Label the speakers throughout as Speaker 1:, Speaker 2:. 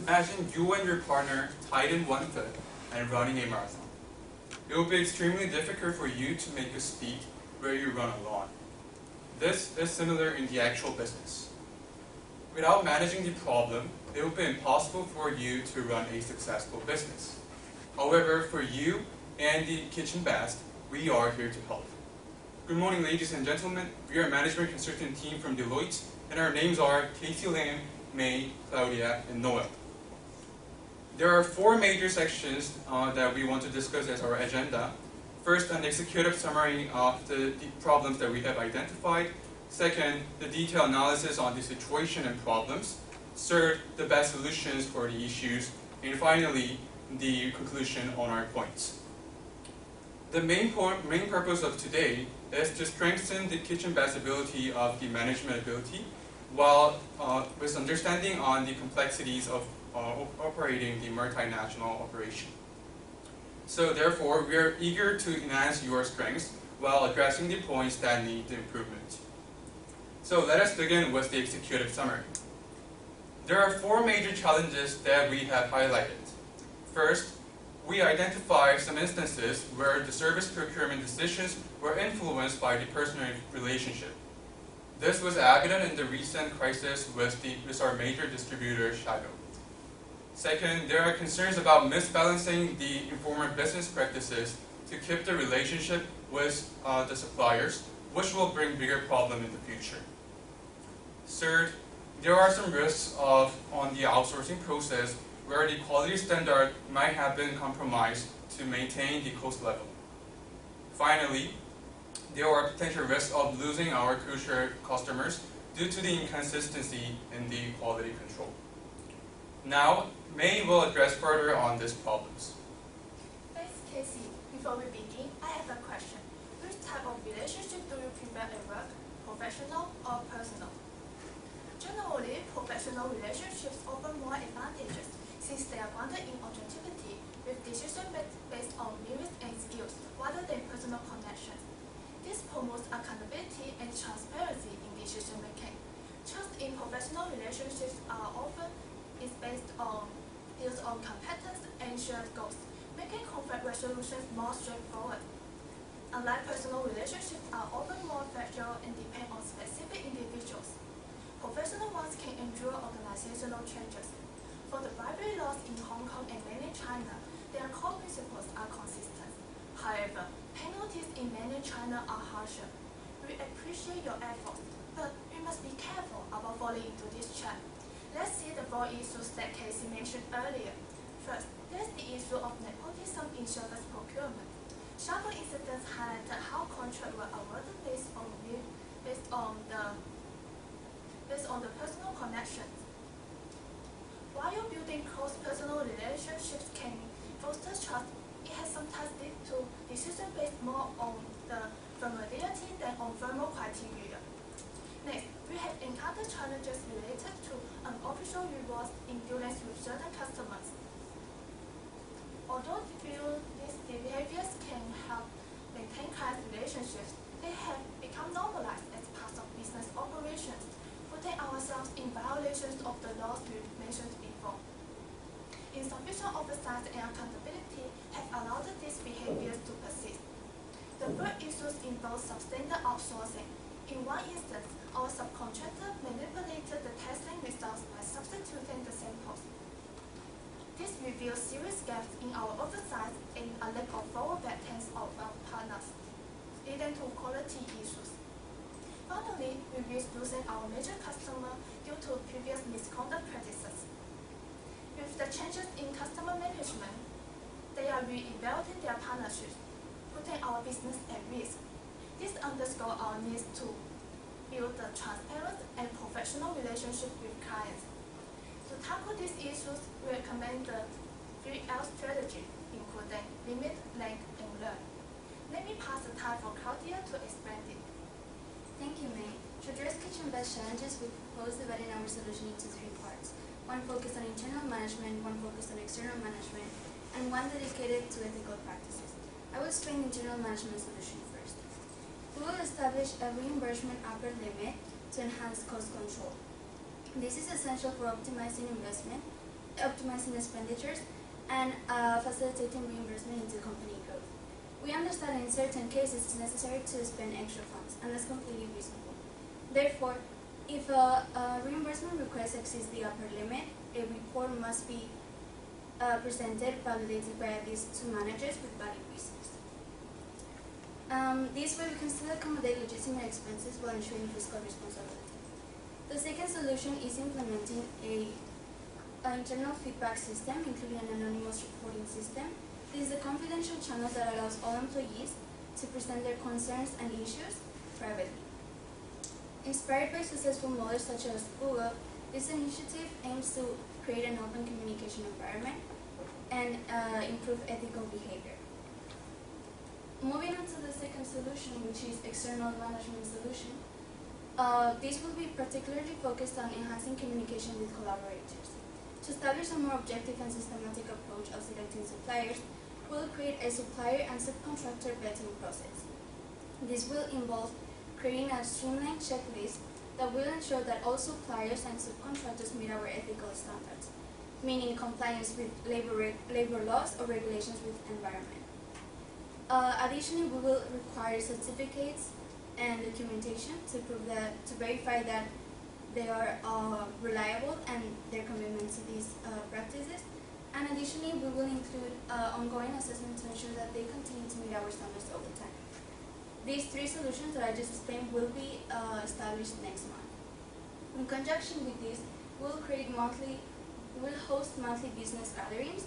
Speaker 1: Imagine you and your partner tied in one foot and running a marathon. It will be extremely difficult for you to make a speed where you run alone. This is similar in the actual business. Without managing the problem, it will be impossible for you to run a successful business. However, for you and the KitchenBest, we are here to help. Good morning, ladies and gentlemen. We are a management consultant team from Deloitte, and our names are Casey Lam, May, Claudia, and Noel. There are four major sections that we want to discuss as our agenda. First, an executive summary of the problems that we have identified. Second, the detailed analysis on the situation and problems. Third, the best solutions for the issues. And finally, the conclusion on our points. The main purpose of today is to strengthen the KitchenBest ability of the management ability, while with understanding on the complexities of operating the multinational operation. So therefore, we are eager to enhance your strengths while addressing the points that need improvement. So let us begin with the executive summary. There are four major challenges that we have highlighted. First, we identified some instances where the service procurement decisions were influenced by the personal relationship. This was evident in the recent crisis with our major distributor, Shadow. Second, there are concerns about misbalancing the informal business practices to keep the relationship with the suppliers, which will bring bigger problems in the future. Third, there are some risks on the outsourcing process where the quality standard might have been compromised to maintain the cost level. Finally, there are potential risks of losing our crucial customers due to the inconsistency in the quality control. Now, May will address further on these problems.
Speaker 2: Thanks, Casey. Before we begin, I have a question. Which type of relationship do you prefer at work, professional or personal? Generally, professional relationships offer more advantages since they are grounded in objectivity with decisions based on merits and skills rather than personal connections. This promotes accountability and transparency in decision making. Trust in professional relationships are often based on competence and shared goals, making conflict resolutions more straightforward. Unlike personal relationships are often more fragile and depend on specific individuals. Professional ones can endure organizational changes. For the bribery laws in Hong Kong and mainland China, their core principles are consistent. However, penalties in mainland China are harsher. We appreciate your efforts, but we must be careful about falling into this trap. Let's see the four issues that Casey mentioned earlier. First, there's the issue of nepotism in service procurement. Several incidents highlighted how contracts were awarded based on the personal connections. While building close personal relationships can foster trust, it has sometimes led to decisions based more on the familiarity than on formal criteria. Next, we have encountered challenges related to unofficial rewards in dealings with certain customers. Although these behaviors can help maintain client relationships, they have become normalized as part of business operations, putting ourselves in violations of the laws we mentioned before. Insufficient oversight and accountability have allowed these behaviors to persist. The third issues involve substandard outsourcing. In one instance, our subcontractor manipulated the testing results by substituting the samples. This reveals serious gaps in our oversight and a lack of forward backends of our partners, leading to quality issues. Finally, we risk losing our major customer due to previous misconduct practices. With the changes in customer management, they are re-evaluating their partnerships, putting our business at risk. This underscores our need to build a transparent and professional relationship with clients. To tackle these issues, we recommend the 3L strategy, including limit, length, and learn. Let me pass the time for Claudia to explain it.
Speaker 3: Thank you, May. To address KitchenBest challenges, we propose dividing our solution into three parts. One focused on internal management, one focused on external management, and one dedicated to ethical practices. I will explain the internal management solution first. We will establish a reimbursement upper limit to enhance cost control. This is essential for optimizing investment optimizing expenditures, and facilitating reimbursement into company growth. We understand in certain cases it's necessary to spend extra funds, and that's completely reasonable. Therefore, if a reimbursement request exceeds the upper limit, a report must be presented, validated by at least 2 managers with valid reasons. This way we can still accommodate legitimate expenses while ensuring fiscal responsibility. The second solution is implementing an internal feedback system, including an anonymous reporting system. This is a confidential channel that allows all employees to present their concerns and issues privately. Inspired by successful models such as Google, this initiative aims to create an open communication environment and improve ethical behavior. Moving on to the second solution, which is external management solution. This will be particularly focused on enhancing communication with collaborators. To establish a more objective and systematic approach of selecting suppliers, we'll create a supplier and subcontractor vetting process. This will involve creating a streamlined checklist that will ensure that all suppliers and subcontractors meet our ethical standards, meaning compliance with labor laws or regulations with environment. Additionally, we will require certificates and documentation to verify that they are reliable and their commitment to these practices. And additionally, we will include ongoing assessment to ensure that they continue to meet our standards over time. These 3 solutions that I just explained will be established next month. In conjunction with this, we will host monthly business gatherings,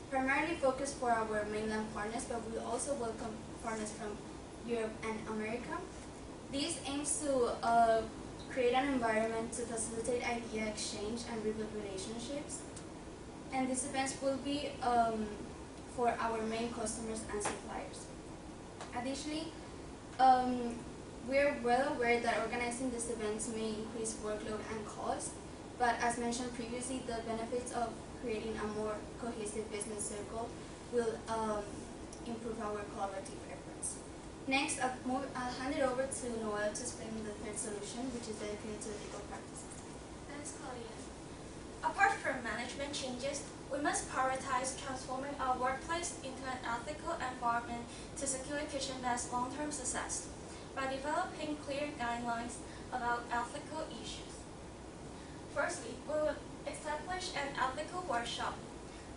Speaker 3: primarily focused for our mainland partners, but we will also welcome partners from Europe and America. This aims to create an environment to facilitate idea exchange and rebuild relationships. And these events will be for our main customers and suppliers. Additionally, we are well aware that organizing these events may increase workload and cost, but as mentioned previously, the benefits of creating a more cohesive business circle will improve our collaborative efforts. Next, I'll hand it over to Noel to explain the third solution, which is dedicated to legal practices.
Speaker 2: Thanks, Claudia. Apart from management changes, we must prioritize transforming our workplace into an ethical environment to secure KitchenBest's long-term success by developing clear guidelines about ethical issues. Firstly, we will establish an ethical workshop.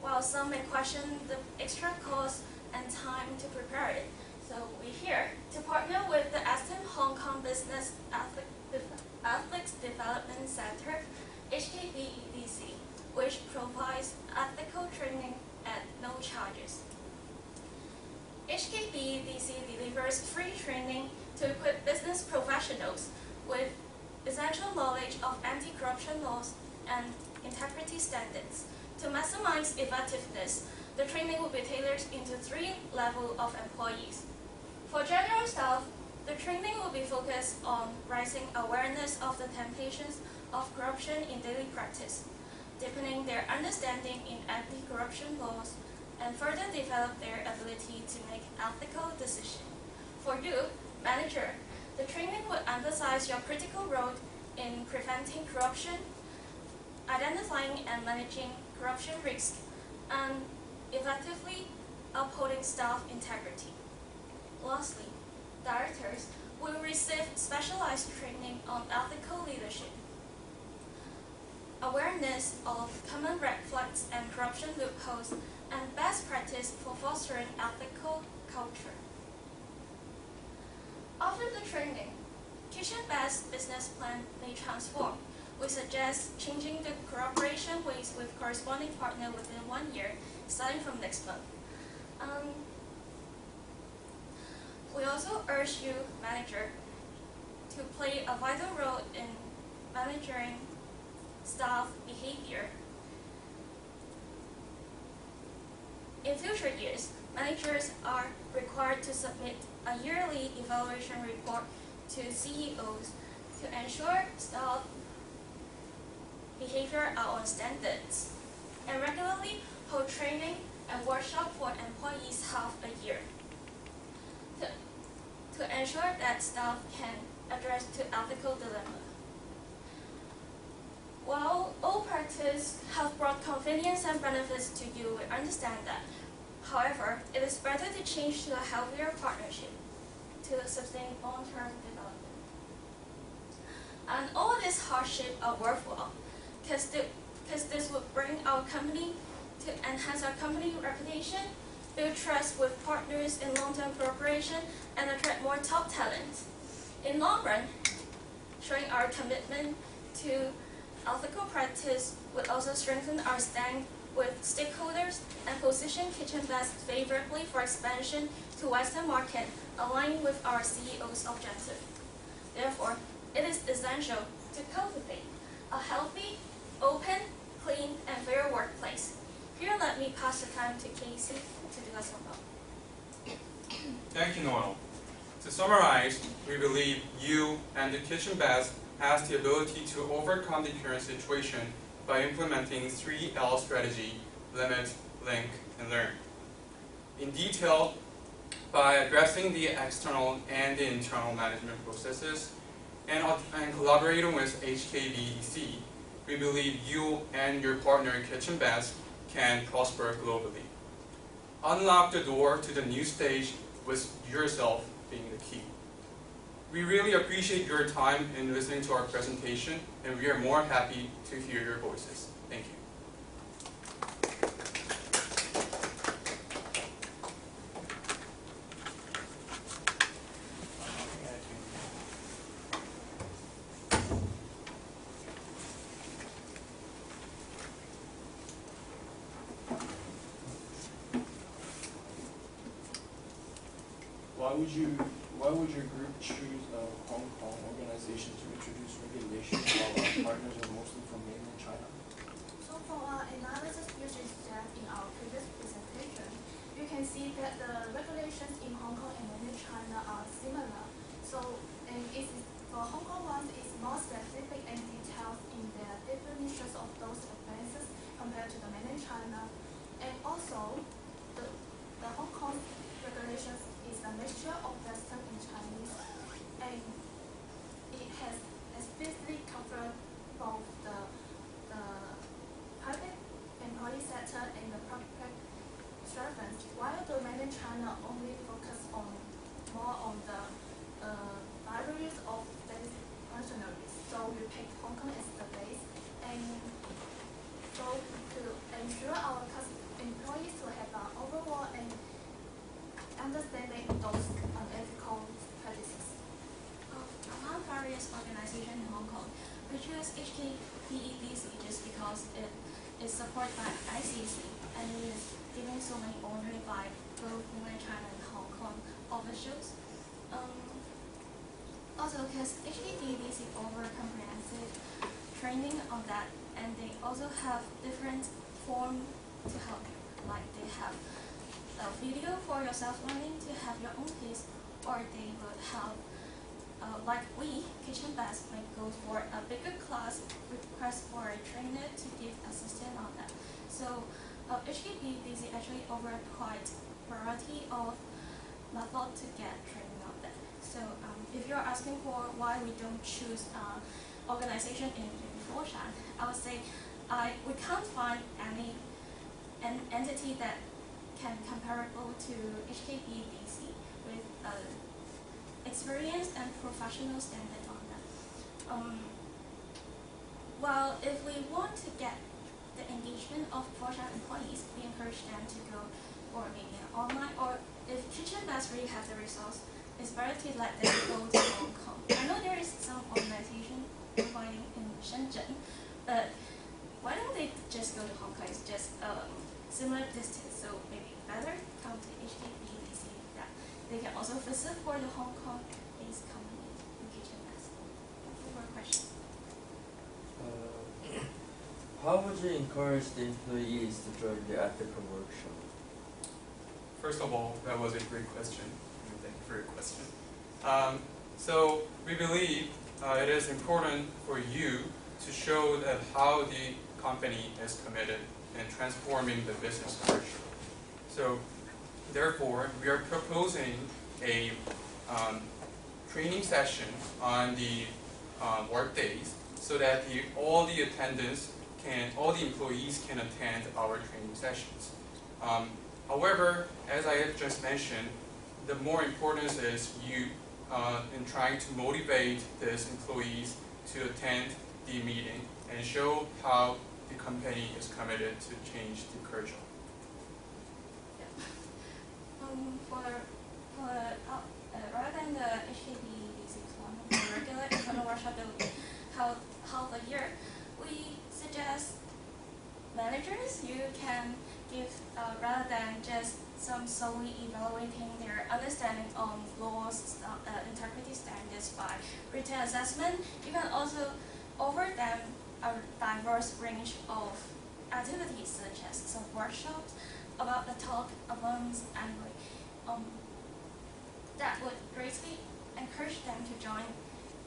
Speaker 2: While some may question the extra cost and time to prepare it, so we're here to partner with the Aston Hong Kong Business Ethics Development Center, HKUST, which provides ethical training at no charges. HKUST delivers free training to equip business professionals with essential knowledge of anti-corruption laws and integrity standards. To maximize effectiveness, the training will be tailored into 3 levels of employees. For general staff, the training will be focused on raising awareness of the temptations of corruption in daily practice, deepening their understanding in anti-corruption laws, and further develop their ability to make ethical decisions. For you, manager, the training will emphasize your critical role in preventing corruption, identifying and managing corruption risks, and effectively upholding staff integrity. Lastly, directors will receive specialized training on ethical leadership, awareness of common red flags and corruption loopholes, and best practice for fostering ethical culture. After the training, KitchenBest's business plan may transform. We suggest changing the cooperation ways with corresponding partner within 1 year, starting from next month. We also urge you, manager, to play a vital role in managing staff behavior. In future years, managers are required to submit a yearly evaluation report to CEOs to ensure staff behavior are on standards, and regularly hold training and workshop for employees half a year to ensure that staff can address to ethical dilemma. While
Speaker 4: practice have brought convenience and benefits to you, we understand that. However, it is better to change to a healthier partnership to sustain long-term development. And all this hardship are worthwhile, because this would bring our company to enhance our company reputation, build trust with partners in long-term cooperation, and attract more top talent. In long run, showing our commitment to ethical practice would also strengthen our stand with stakeholders and position KitchenBest favorably for expansion to Western market, aligned with our CEO's objective. Therefore, it is essential to cultivate a healthy, open, clean, and fair workplace. Here, let me pass the time to Casey to do a sum up.
Speaker 1: Thank you, Noel. To summarize, we believe you and the KitchenBest has the ability to overcome the current situation by implementing 3L strategy: limit, link, and learn. In detail, by addressing the external and the internal management processes and collaborating with HKBDC, we believe you and your partner KitchenBest can prosper globally. Unlock the door to the new stage with yourself being the key. We really appreciate your time in listening to our presentation, and we are more happy to hear your voices. Thank you.
Speaker 5: Why would your group choose a Hong Kong organization to introduce regulations while our partners are mostly from mainland China?
Speaker 2: So from our analysis using that in our previous presentation, you can see that the regulations in Hong Kong and mainland China are similar. So for Hong Kong ones, it's more specific and detailed in their definitions of those offenses compared to the mainland China. And also, the Hong Kong regulations is a mixture of Western and Chinese, and it has explicitly covered both the private employee sector and the public servants, while the mainland China only focus more on the libraries of functionaries. So we picked Hong Kong as the base, and so to ensure our employees to have an overall and understanding those unethical practices.
Speaker 4: Among various organizations in Hong Kong, we choose HKBEDC just because it is supported by ICC and it is given so many honors by both mainland China and Hong Kong officials. Also, because HKBEDC offer comprehensive training on that, and they also have different forms to help you. Like they have a video for your self-learning to have your own pace, or they would have, like we, KitchenBest, might go for a bigger class, request for a trainer to give assistance on that. So HKBDC actually offer quite variety of method to get training on that. So if you're asking for why we don't choose organization in Foshan, I would say we can't find any entity that can comparable to HKBDC with experience and professional standard on that. Well, if we want to get the engagement of Foshan employees, we encourage them to go for maybe online, or if KitchenBest really have the resource, it's better to let them go to Hong Kong. I know there is some organization providing in Shenzhen, but why don't they just go to Hong Kong? It's just similar distance, so maybe better come to HKBDC that they can also visit for the Hong Kong-based company in KitchenBest. More questions?
Speaker 6: How would you encourage the employees to join the ethical workshop?
Speaker 1: First of all, that was a great question. Thank you for your question. So we believe it is important for you to show that how the company is committed in transforming the business culture. So therefore, we are proposing a training session on the work days so that all the attendants all the employees can attend our training sessions. However, as I have just mentioned, the more importance is you in trying to motivate these employees to attend the meeting and show how the company is committed to change the culture.
Speaker 4: Rather than the HKB basics one, the regular internal workshop that will be held half a year, we suggest managers you can give rather than just some solely evaluating their understanding on laws, integrity standards by written assessment. You can also offer them a diverse range of activities such as some workshops about the talk, events, and that would greatly encourage them to join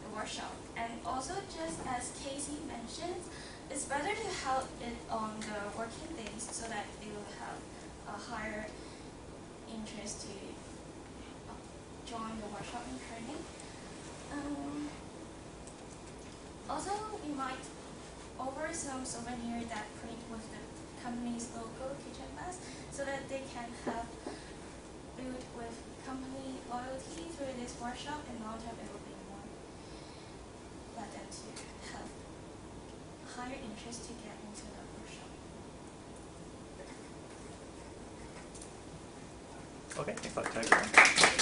Speaker 4: the workshop. And also, just as Casey mentioned, it's better to have it on the working days so that they will have a higher interest to join the workshop and training. Also, we might offer some souvenir that print with the company's logo, kitchen mask, so that they can have build with company loyalty through this workshop. In long term, it will be more let them to have higher interest to get into the workshop.
Speaker 7: Okay, thanks a lot. Can I go on?